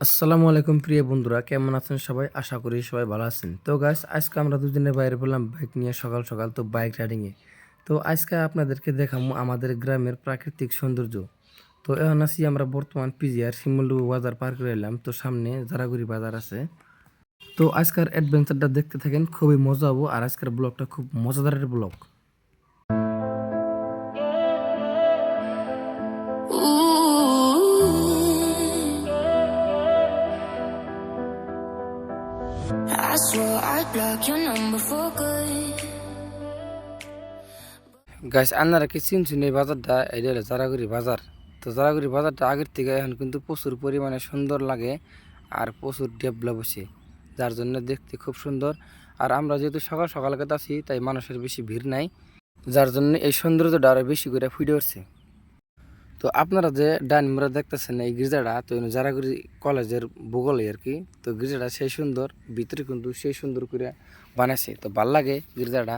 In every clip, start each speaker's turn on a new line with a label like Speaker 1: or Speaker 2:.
Speaker 1: আসসালামু আলাইকুম প্রিয় বন্ধুরা, কেমন আছেন সবাই? আশা করি সবাই ভালো আছেন। তো গাইস, আজকে আমরা দুজনে বাইরে বললাম বাইক নিয়ে সকাল সকাল, তো বাইক রাইডিংয়ে। তো আজকে আপনাদেরকে দেখাবো আমাদের গ্রামের প্রাকৃতিক সৌন্দর্য। তো এখন আছি আমরা বর্তমান পিজিআর শিমুলডুবু বাজার পার করে এলাম। তো সামনে জারাগুড়ি বাজার আছে। তো আজকের অ্যাডভেঞ্চারটা দেখতে থাকেন, খুবই মজা হবো। আর আজকের ব্লগটা খুব মজাদারের blog.
Speaker 2: I swore I'd block your number for good.
Speaker 1: Guys, আপনারা কি চিনছেন এই বাজারটা? এটা হলো জারাগুড়ি বাজার। তো জারাগুড়ি বাজারটা আগের থেকে এখন কিন্তু প্রচুর পরিমাণে সুন্দর লাগে আর প্রচুর ডেভেলপ হচ্ছে, যার জন্য দেখতে খুব সুন্দর। আর আমরা যেহেতু সকাল সকাল আছি, তাই মানুষের বেশি ভিড় নাই, যার জন্য এই সৌন্দর্যটা আরও বেশি করে ফুটে উঠছে। তো আপনারা যে ডান মোড়া দেখতেছেন এই গির্জাটা, তো জারাগুড়ি কলেজের ভূগোলে আর কি। তো গির্জাটা সেই সুন্দর, ভিতরে কিন্তু সেই সুন্দর করে বানাইছে, তো ভাল লাগে গির্জাটা।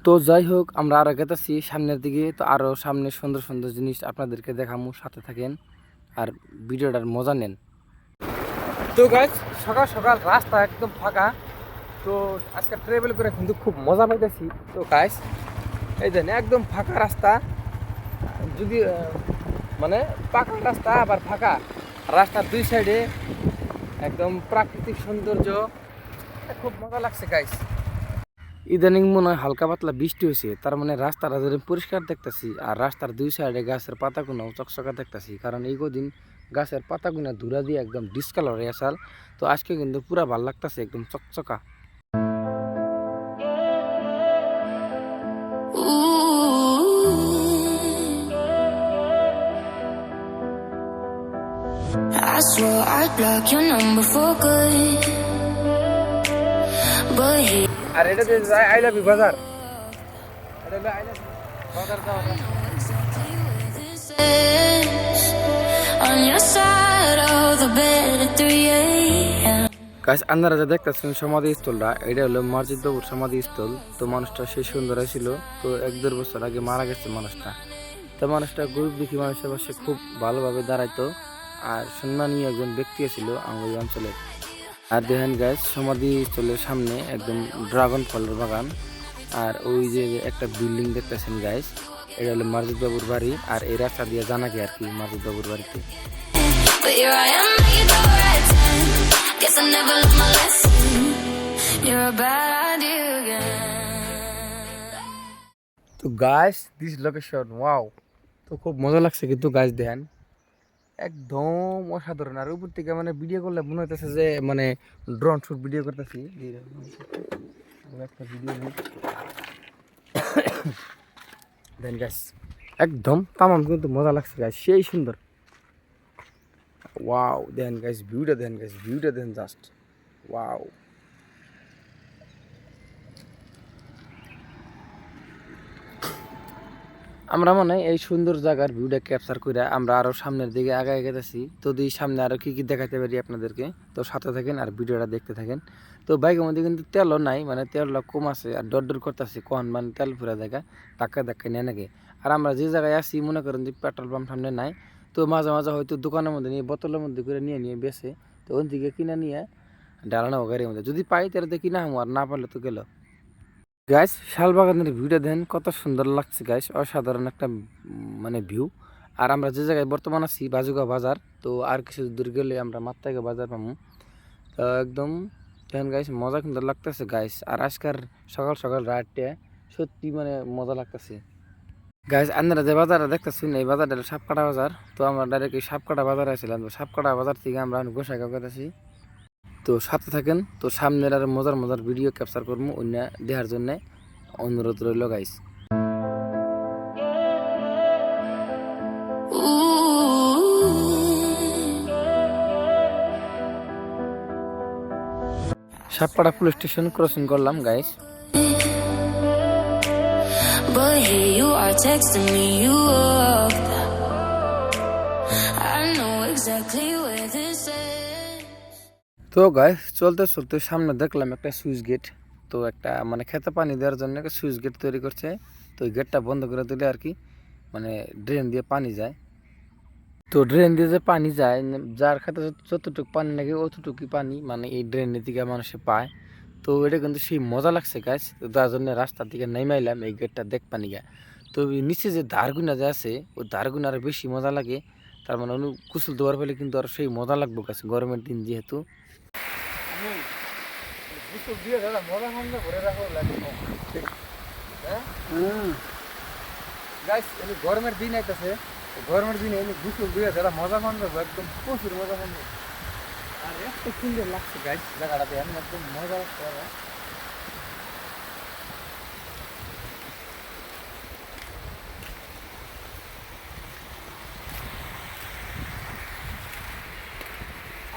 Speaker 1: তো যাই হোক, আমরা আরও গেতেছি সামনের দিকে। তো আরও সামনে সুন্দর সুন্দর জিনিস আপনাদেরকে দেখামু, সাথে থাকেন আর ভিডিওটার মজা নেন। তো গাইস, সকাল সকাল রাস্তা একদম ফাঁকা। তো আজকে ট্রাভেল করে কিন্তু খুব মজা পাইতেছি। তো গাইস, এই দেন একদম ফাঁকা রাস্তা, যদি মানে পাকা রাস্তা আবার ফাঁকা, রাস্তার দুই সাইডে একদম প্রাকৃতিক সৌন্দর্য, খুব মজা লাগছে গাইস। ইদানিং মনে হয় হালকা পাতলা বৃষ্টি হয়েছে, তার মানে রাস্তাটা যদি পরিষ্কার দেখতেছি। আর রাস্তার দুই সাইডে গাছের পাতাগুলো চকচকা দেখতেছি, কারণ এই কদিন গাছের পাতাগুলো ধুলা দিয়ে একদম ডিসকালার হয়ে আসাল। তো আজকে কিন্তু পুরা ভাল লাগতেছে, একদম চকচকা।
Speaker 2: I swore I'd block your number for good. But here
Speaker 1: আর এটা যে আই লাভ ইউ বাজার, এটা হলো আই লাভ ইউ বাজার যাওয়া।
Speaker 2: exactly where this is. On your side of the bed at 3 a.m.
Speaker 1: গাছ, আপনারা যা দেখতেছেন সমাধিস্থলটা, এটা হলো মসজিদ বাবুর সমাধিস্থল। তো মানুষটা সেই সুন্দর ছিল। তো 1-1.5 বছর আগে মারা গেছে মানুষটা। তো মানুষটা গরিব দুঃখী মানুষের পাশে খুব ভালোভাবে দাঁড়াইতো আর সম্মানীয় একজন ব্যক্তি ছিল আমাদের এই অঞ্চলের। আর দেখেন গাছ, সমাধিস্থলের সামনে একদম ড্রাগন ফলের বাগান। আর ওই যে একটা বিল্ডিং দেখতেছেন গাইস, এটা হলো মার্জিদ বাবুর বাড়ি। আর এই রাস্তা দিয়ে জানা কি আর কি মার্জিদ বাবুর বাড়িতে।
Speaker 2: But here I am, making the right time. Guess I never learned my lesson. You're a bad idea again.
Speaker 1: তো গাইস, দিস লোকেশন ওয়াও। তো খুব মজা লাগছে কিন্তু গাছ দেখেন, একদম অসাধারণ। আর উপর থেকে মানে ভিডিও করলে মনে হইতেছে যে মানে ড্রোন শুট ভিডিও করতেছি। একটা ভিডিও দেন গাইস, একদম তামাম কিন্তু মজা লাগছে গাইস, সেই সুন্দর। ওয়াও, দেন গাইস ভিউটা, দেন গাইস ভিউটা, দেন জাস্ট ওয়াও। আমরা মানে এই সুন্দর জায়গার ভিউটা ক্যাপচার করে আমরা আরও সামনের দিকে আগায় গেতেছি। তো এই সামনে আরও কী কী দেখাতে পারি আপনাদেরকে, তো সাথে থাকেন আর ভিডিওটা দেখতে থাকেন। তো বাইকের মধ্যে কিন্তু তেলও নাই, মানে তেলটা কম আছে আর ডর ডর করতেছি কখন মানে তেল ফুরা জায়গা ধাক্কা ধাক্কা নিয়ে নাকি। আর আমরা যে জায়গায় আছি মনে করেন যে পেট্রোল পাম্প সামনে নাই। তো মাঝে মাঝে হয়তো দোকানের মধ্যে নিয়ে বোতলের মধ্যে করে নিয়ে নিয়ে বেছে, তো ওই দিকে কিনে নিয়ে ডালানো গাড়ির মধ্যে, যদি পাই তাহলে তো কিনা হবো, আর না পারলে তো গেল। গাইস, শালবাগানের ভিউটা দেন কত সুন্দর লাগছে গাইস, অসাধারণ একটা মানে ভিউ। আর আমরা যে জায়গায় বর্তমান আছি বাজুগা বাজার, তো আর কিছু দূর গেলে আমরা মাত্রাগা বাজার পাবো। তো একদম দেখেন গাইস, মজা কিন্তু লাগতেছে গাইস। আর আজকের সকাল সকাল রাতটা সত্যি মানে মজা লাগতেছে গাইস। আপনারা যে বাজারটা দেখতেছেন এই বাজারটা হলো সাপকাটা বাজার। তো আমরা ডাইরেক্ট এই সাপকাটা বাজারে আসছিলাম। তো সাপকাটা বাজার থেকে আমরা গোসাইগাঁও গেছি। তো সাথে থাকেন, তো সামনের আর মজার মজার ভিডিও ক্যাপচার করবো অন্য দেখার জন্য অনুরোধ রইল guys. Satpara police station crossing করলাম guys.
Speaker 2: But here you are texting me, you up. I know exactly where this is.
Speaker 1: তো গাইস, চলতে চলতে সামনে দেখলাম একটা সুইচ গেট। তো একটা মানে খেতে পানি দেওয়ার জন্য একটা সুইচ গেট তৈরি করছে। তো ওই গেটটা বন্ধ করে দিলে আর কি মানে ড্রেন দিয়ে পানি যায়। তো ড্রেন দিয়ে যে পানি যায় যার খাতে যতটুকু পানি লাগে অতটুকুই পানি মানে এই ড্রেনের দিকে মানুষে পায়। তো এটা কিন্তু সেই মজা লাগছে গাছ, তো তার জন্য রাস্তার দিকে নেমাইলাম এই গেটটা দেখ পানি গা। তো এই নিচে যে ধারগুনা যে আছে ওই ধারগুনা আরো বেশি মজা লাগে, তার মানে অনু কুসুল দেওয়ার ফলে কিন্তু আর সেই মজা লাগবে গাছ গরমের দিন যেহেতু। গরমের দিন আইতেছে, গরমের দিনে গুসল দিয়ে যারা মজা মান করবো একদম প্রচুর মজা মান করবো। আর এত সুন্দর লাগছে গাছ জায়গাটাতে, আমি একদম মজা লাগছে।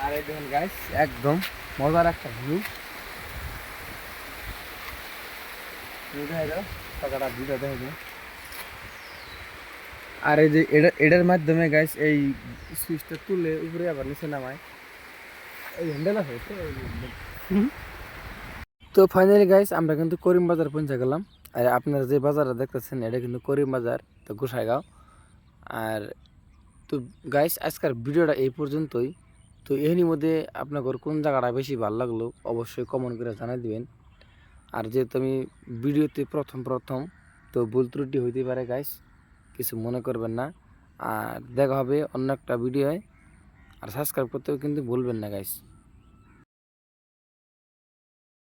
Speaker 1: আর এই দেখুন গাইস একদম মজার একটা ভিউ। টাকাটা ভিউটা দেখে যাও। আর এই যে এটার মাধ্যমে গাইস এই সুইচটা তুলে উপরে আবার নিচে নামায়, এই হ্যান্ডেল আছে তো। তো ফাইনালি গাইস আমরা কিন্তু করিম বাজার পৌঁছে গেলাম। আর আপনারা যে বাজারটা দেখতেছেন এটা কিন্তু করিম বাজার, তো গোসাইগাঁও। আর তো গাইস আজকের ভিডিওটা এই পর্যন্তই। তো এরই মধ্যে আপনাদের কোন জায়গাটা বেশি ভালো লাগলো অবশ্যই কমেন্ট করে জানাই দিবেন। আর যেহেতু আমি ভিডিওতে প্রথম তো ভুল ত্রুটি হইতে পারে গাইস, কিছু মনে করবেন না। আর দেখা হবে অন্য একটা ভিডিওয়। আর সাবস্ক্রাইব করতেও কিন্তু ভুলবেন না গাইস।